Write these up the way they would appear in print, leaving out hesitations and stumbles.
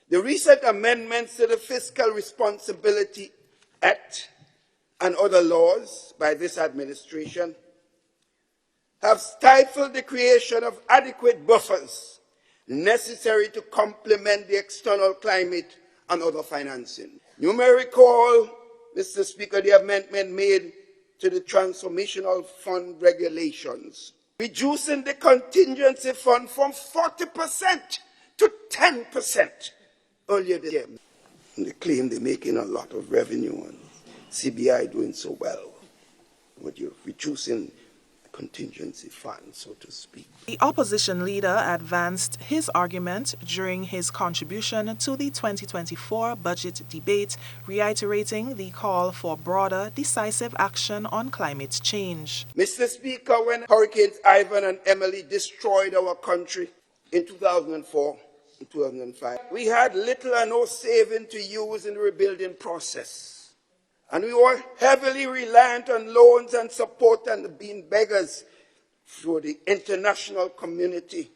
The recent amendments to the Fiscal Responsibility Act and other laws by this administration have stifled the creation of adequate buffers necessary to complement the external climate and other financing. You may recall, Mr. Speaker, the amendment made to the Transformational Fund regulations, reducing the contingency fund from 40% to 10% earlier this year. And they claim they're making a lot of revenue and CBI doing so well. But you're reducing contingency fund, so to speak. The opposition leader advanced his argument during his contribution to the 2024 budget debate, reiterating the call for broader, decisive action on climate change. Mr. Speaker, when Hurricanes Ivan and Emily destroyed our country in 2004 and 2005, we had little or no saving to use in the rebuilding process. And we were heavily reliant on loans and support and being beggars through the international community,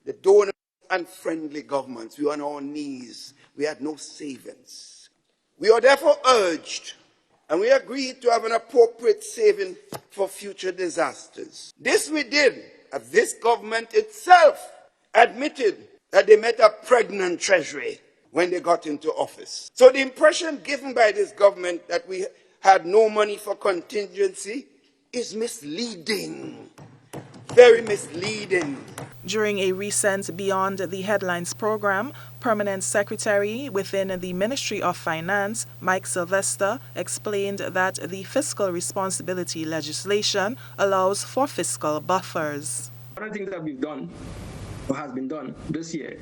the donors and friendly governments. We were on our knees. We had no savings. We are therefore urged, and we agreed to have an appropriate saving for future disasters. This we did, as this government itself admitted that they met a pregnant treasury when they got into office. So the impression given by this government that we had no money for contingency is misleading, very misleading. During a recent Beyond the Headlines program, Permanent Secretary within the Ministry of Finance, Mike Sylvester, explained that the fiscal responsibility legislation allows for fiscal buffers. One of the things that we've done, or has been done this year,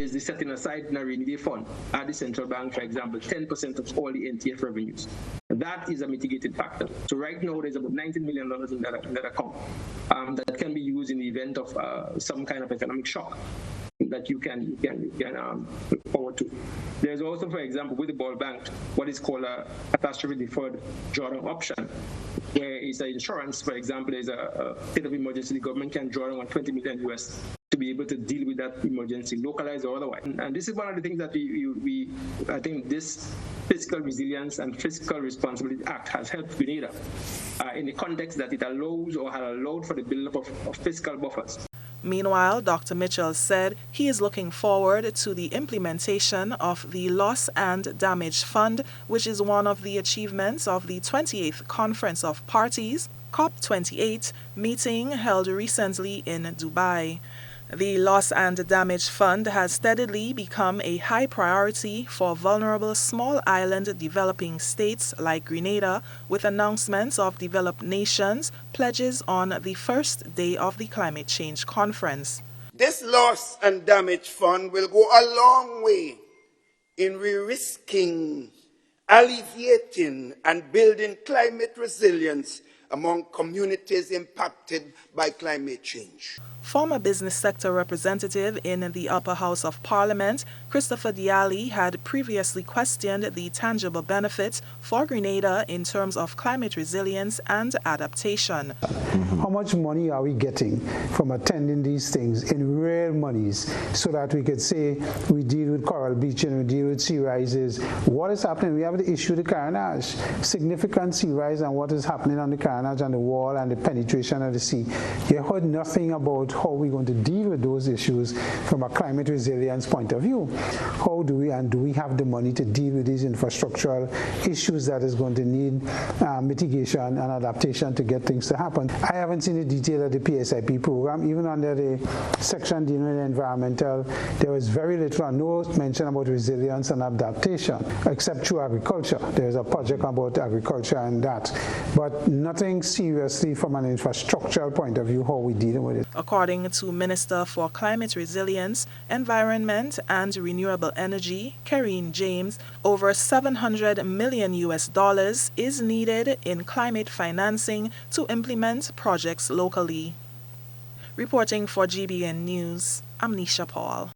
is the setting aside in a rainy day fund at the central bank, for example, 10% of all the NTF revenues. That is a mitigated factor. So right now, there's about $19 million in that account that can be used in the event of some kind of economic shock that you can look forward to. There's also, for example, with the Ball Bank, what is called a catastrophe deferred drawdown option, where it's an insurance. For example, there's a state of emergency, the government can draw down $20 million US to be able to deal with that emergency, localized or otherwise. And this is one of the things that I think this Fiscal Resilience and Fiscal Responsibility Act has helped Grenada in the context that it allows or has allowed for the build-up of fiscal buffers. Meanwhile, Dr. Mitchell said he is looking forward to the implementation of the Loss and Damage Fund, which is one of the achievements of the 28th Conference of Parties, COP28, meeting held recently in Dubai. The Loss and Damage Fund has steadily become a high priority for vulnerable small island developing states like Grenada, with announcements of developed nations, pledges on the first day of the climate change conference. This Loss and Damage Fund will go a long way in re-risking, alleviating and building climate resilience among communities impacted by climate change. Former business sector representative in the Upper House of Parliament, Christopher Diali, had previously questioned the tangible benefits for Grenada in terms of climate resilience and adaptation. How much money are we getting from attending these things in real monies so that we could say we deal with coral bleaching, we deal with sea rises? What is happening? We have the issue of the carnage, significant sea rise, and what is happening on the carnage and the wall and the penetration of the sea. You heard nothing about how we're going to deal with those issues from a climate resilience point of view. How do we have the money to deal with these infrastructural issues that is going to need mitigation and adaptation to get things to happen? I haven't seen the detail of the PSIP program. Even under the section dealing with environmental, there was very little or no mention about resilience and adaptation, except through agriculture. There's a project about agriculture and that, but nothing seriously from an infrastructural point of view how we deal with it. According to Minister for Climate Resilience, Environment and Renewable Energy, Karine James, over $700 million is needed in climate financing to implement projects locally. Reporting for GBN News, I'm Nisha Paul.